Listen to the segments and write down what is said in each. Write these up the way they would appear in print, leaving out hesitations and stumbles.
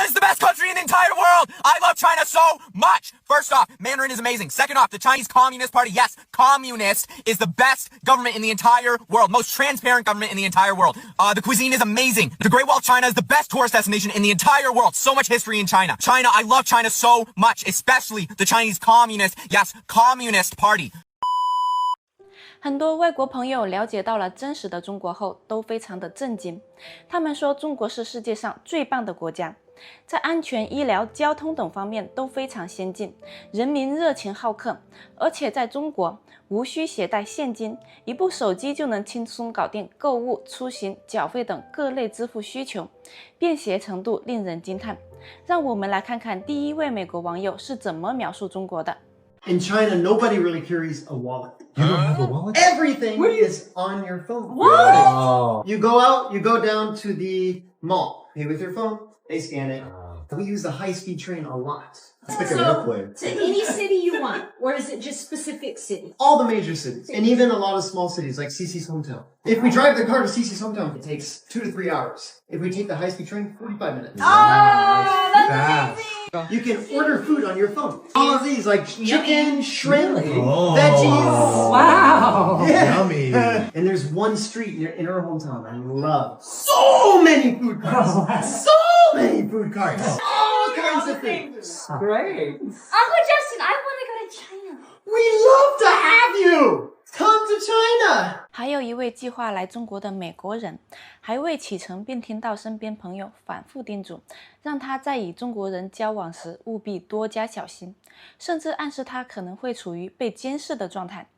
China is the best country in the entire world. I love China so much. First off, Mandarin is amazing. Second off, the Chinese Communist Party, yes, communist is the best government in the entire world. Most transparent government in the entire world. The cuisine is amazing. The Great Wall of China is the best tourist destination in the entire world. So much history in China. China, I love China so much, especially the Chinese Communist, yes, Communist Party. 很多外国朋友了解到了真实的中国后，都非常的震惊。他们说中国是世界上最棒的国家，在安全、医疗、交通等方面都非常先进，人民热情好客，而且在中国无需携带现金，一部手机就能轻松搞定购物、出行、缴费等各类支付需求，便携程度令人惊叹。让我们来看看第一位美国网友是怎么描述中国的。In China, nobody really carries a wallet. You don't have a wallet? Everything is on your phone. What? Oh. You go out, you go down to the mall, pay with your phone, they scan it. We use the high-speed train a lot. It's like an airplane. To any city you want, or is it just specific cities? All the major cities, and even a lot of small cities like Cece's hometown. If we drive the car to Cece's hometown, it takes 2 to 3 hours. If we take the high-speed train, 45 minutes. Oh, that's amazing! You can order food on your phone. All of these, like chicken, shrimp, Oh. veggies. Wow! Yeah. Yummy. And there's one street in our hometown I love. So many food carts. So many food carts. All kinds of things. Great. Uncle Justin, I want to go to China. We love to have you. Come to China. 还有一位计划来中国的美国人，还未启程便听到身边朋友反复叮嘱，让他在与中国人交往时务必多加小心，甚至暗示他可能会处于被监视的状态。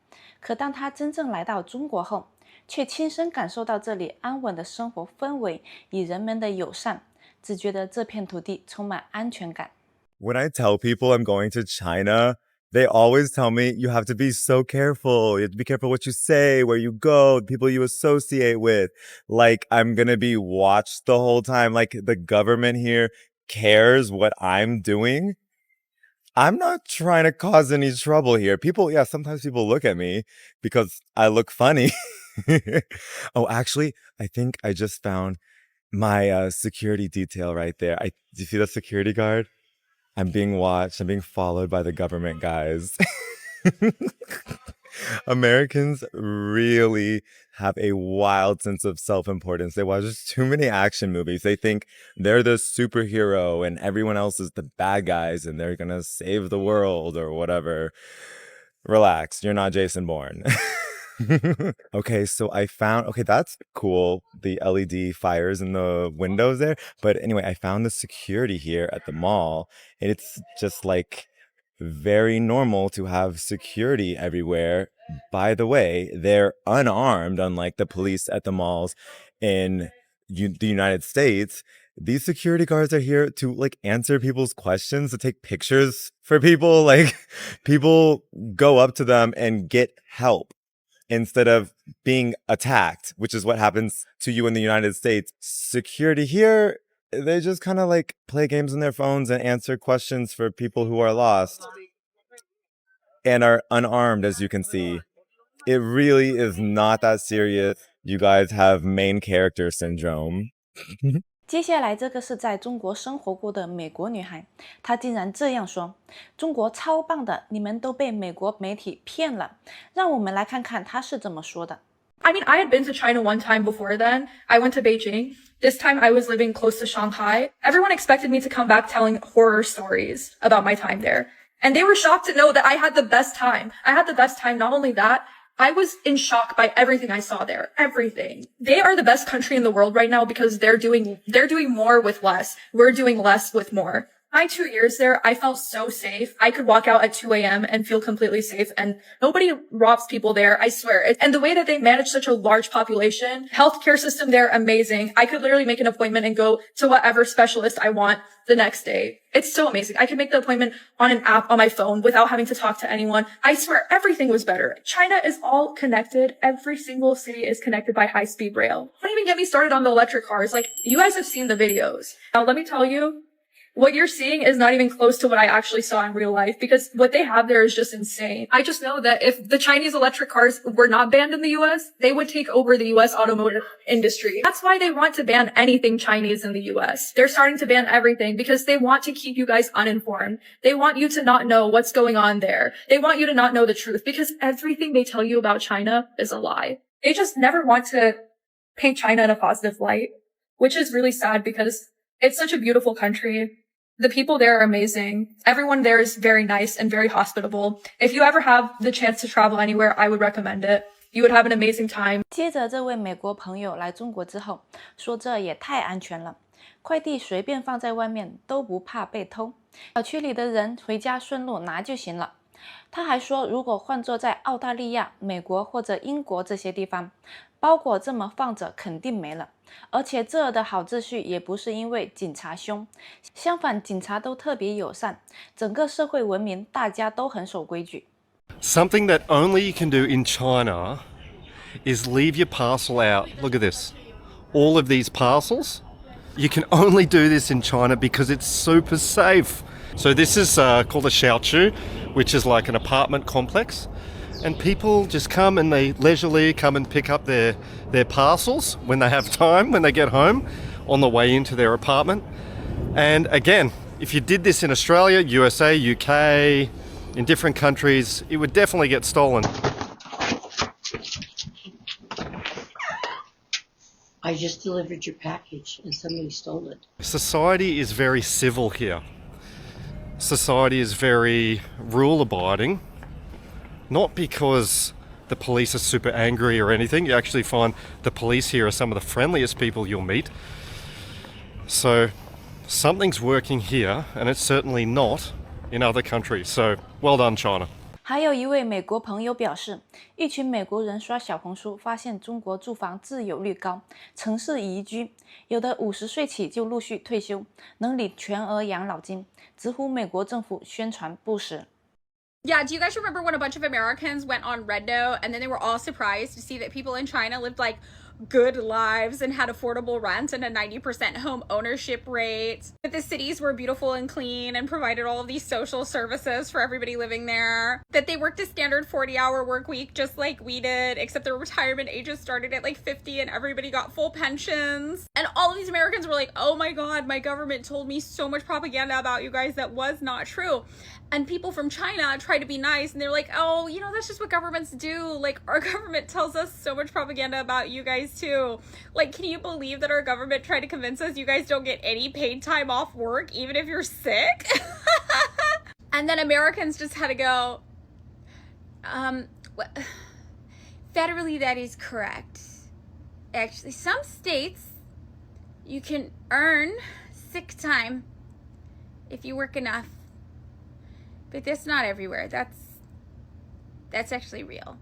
可当他真正来到中国后，却亲身感受到这里安稳的生活氛围与人们的友善，只觉得这片土地充满安全感。 When I tell people I'm going to China, they always tell me you have to be so careful. You have to be careful what you say, where you go, the people you associate with. Like I'm going to be watched the whole time. Like the government here cares what I'm doing. I'm not trying to cause any trouble here. Sometimes people look at me because I look funny. Oh, actually, I think I just found my security detail right there. Do you see the security guard? I'm being watched. I'm being followed by the government, guys. Americans really have a wild sense of self-importance. They watch just too many action movies. They think they're the superhero and everyone else is the bad guys and they're gonna save the world or whatever. Relax, you're not Jason Bourne. Okay, so that's cool. The LED fires in the windows there. But anyway, I found the security here at the mall. And it's just like very normal to have security everywhere. By the way, they're unarmed, unlike the police at the malls in the United States. These security guards are here to like answer people's questions, to take pictures for people. Like people go up to them and get help instead of being attacked, which is what happens to you in the United States. Security here, they just kind of like play games on their phones and answer questions for people who are lost and are unarmed, as you can see. It really is not that serious. You guys have main character syndrome. 接下来这个是在中国生活过的美国女孩，她竟然这样说：中国超棒的，你们都被美国媒体骗了。让我们来看看她是怎么说的。 I mean, I had been to China one time before then. I went to Beijing. This time I was living close to Shanghai. Everyone expected me to come back telling horror stories about my time there. And they were shocked to know that I had the best time. I had the best time. Not only that, I was in shock by everything I saw there. Everything. They are the best country in the world right now because they're doing more with less. We're doing less with more. My 2 years there, I felt so safe. I could walk out at 2 a.m. and feel completely safe, and nobody robs people there, I swear. And the way that they manage such a large population, healthcare system there, amazing. I could literally make an appointment and go to whatever specialist I want the next day. It's so amazing. I could make the appointment on an app on my phone without having to talk to anyone. I swear everything was better. China is all connected. Every single city is connected by high-speed rail. Don't even get me started on the electric cars. Like, you guys have seen the videos. Now, let me tell you, what you're seeing is not even close to what I actually saw in real life, because what they have there is just insane. I just know that if the Chinese electric cars were not banned in the US, they would take over the US automotive industry. That's why they want to ban anything Chinese in the US. They're starting to ban everything because they want to keep you guys uninformed. They want you to not know what's going on there. They want you to not know the truth, because everything they tell you about China is a lie. They just never want to paint China in a positive light, which is really sad because it's such a beautiful country. The people there are amazing. Everyone there is very nice and very hospitable. If you ever have the chance to travel anywhere, I would recommend it. You would have an amazing time. 接着这位美国朋友来中国之后说，这也太安全了，快递随便放在外面都不怕被偷，小区里的人回家顺路拿就行了。他还说，如果换作在澳大利亚、美国或者英国这些地方，包裹这么放着肯定没了。而且这儿的好秩序也不是因为警察凶，相反警察都特别友善，整个社会文明，大家都很守规矩。Something that only you can do in China is leave your parcel out. Look at this. All of these parcels. You can only do this in China because it's super safe. So this is called a xiaochu, which is like an apartment complex. And people just come and they leisurely come and pick up their parcels when they have time, when they get home, on the way into their apartment. And again, if you did this in Australia, USA, UK, in different countries, it would definitely get stolen. I just delivered your package and somebody stole it. Society is very civil here. Society is very rule-abiding. Not because the police are super angry or anything. You actually find the police here are some of the friendliest people you'll meet. So something's working here, and it's certainly not in other countries. So well done, China. 还有一位美国朋友表示，一群美国人刷小红书，发现中国住房自有率高，城市宜居，有的50岁起就陆续退休，能领全额养老金，直呼美国政府宣传不实。Yeah, do you guys remember when a bunch of Americans went on Red Note and then they were all surprised to see that people in China lived like good lives and had affordable rent and a 90% home ownership rate? That the cities were beautiful and clean and provided all of these social services for everybody living there? That they worked a standard 40-hour work week just like we did, except their retirement ages started at like 50 and everybody got full pensions? And all of these Americans were like, oh my God, my government told me so much propaganda about you guys that was not true. And people from China try to be nice and they're like, oh, you know, that's just what governments do. Like, our government tells us so much propaganda about you guys too. Like, can you believe that our government tried to convince us you guys don't get any paid time off work, even if you're sick? And then Americans just had to go, federally, that is correct. Actually, some states, you can earn sick time if you work enough. But that's not everywhere. That's actually real.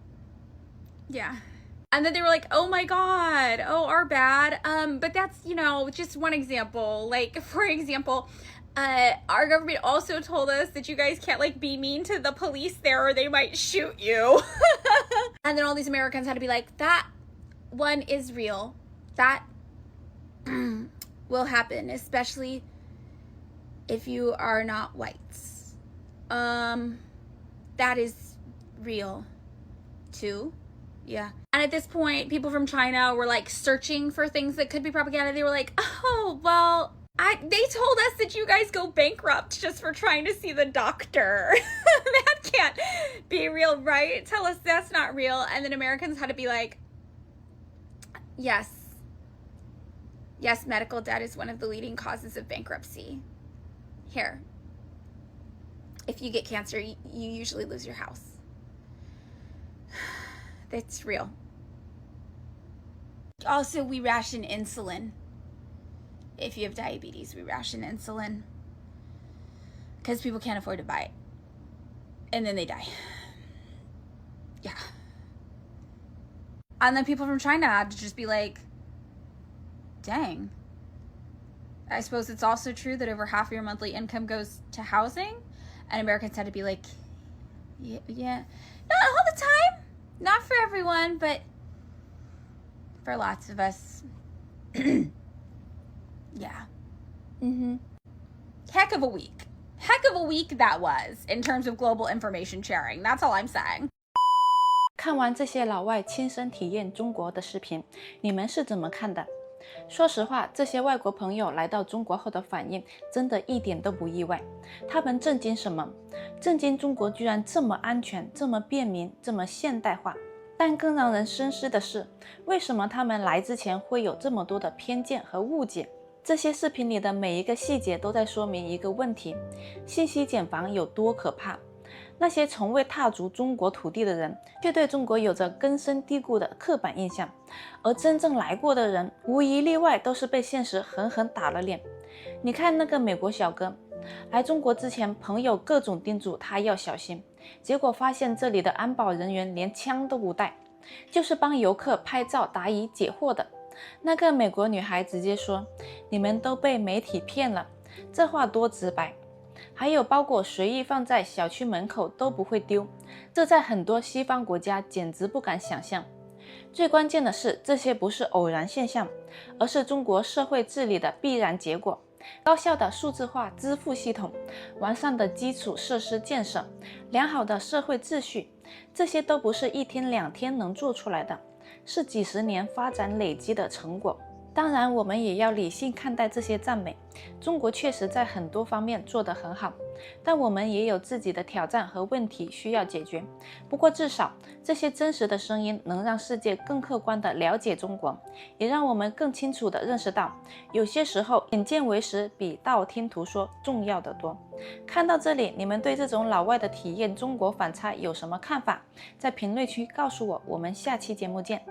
Yeah. And then they were like, oh my God, oh, our bad. But that's, you know, just one example. Like, for example, our government also told us that you guys can't like be mean to the police there or they might shoot you. And then all these Americans had to be like, that one is real. That will happen, especially if you are not whites. That is real too. Yeah. And at this point, people from China were like searching for things that could be propaganda. They were like, oh, well, they told us that you guys go bankrupt just for trying to see the doctor. That can't be real, right? Tell us that's not real. And then Americans had to be like, yes, medical debt is one of the leading causes of bankruptcy. Here. If you get cancer, you usually lose your house. That's real. Also, we ration insulin. If you have diabetes, we ration insulin. Because people can't afford to buy it. And then they die. Yeah. And then people from China had to just be like, dang. I suppose it's also true that over half of your monthly income goes to housing. And Americans had to be like, yeah. Not all the time. Not for everyone, but for lots of us. Yeah. Heck of a week. Heck of a week that was in terms of global information sharing. That's all I'm saying. 看完这些老外亲身体验中国的视频，你们是怎么看的？说实话，这些外国朋友来到中国后的反应真的一点都不意外。他们震惊什么？震惊中国居然这么安全，这么便民，这么现代化。但更让人深思的是，为什么他们来之前会有这么多的偏见和误解？这些视频里的每一个细节都在说明一个问题：信息茧房有多可怕。那些从未踏足中国土地的人，却对中国有着根深蒂固的刻板印象，而真正来过的人，无一例外都是被现实狠狠打了脸。你看那个美国小哥，来中国之前，朋友各种叮嘱他要小心，结果发现这里的安保人员连枪都不带，就是帮游客拍照答疑解惑的。那个美国女孩直接说：“你们都被媒体骗了。”这话多直白。还有包裹随意放在小区门口都不会丢，这在很多西方国家简直不敢想象。最关键的是，这些不是偶然现象，而是中国社会治理的必然结果。高效的数字化支付系统，完善的基础设施建设，良好的社会秩序，这些都不是一天两天能做出来的，是几十年发展累积的成果。当然，我们也要理性看待这些赞美。中国确实在很多方面做得很好，但我们也有自己的挑战和问题需要解决。不过至少这些真实的声音能让世界更客观地了解中国，也让我们更清楚地认识到，有些时候眼见为实比道听途说重要得多。看到这里，你们对这种老外的体验中国反差有什么看法？在评论区告诉我，我们下期节目见。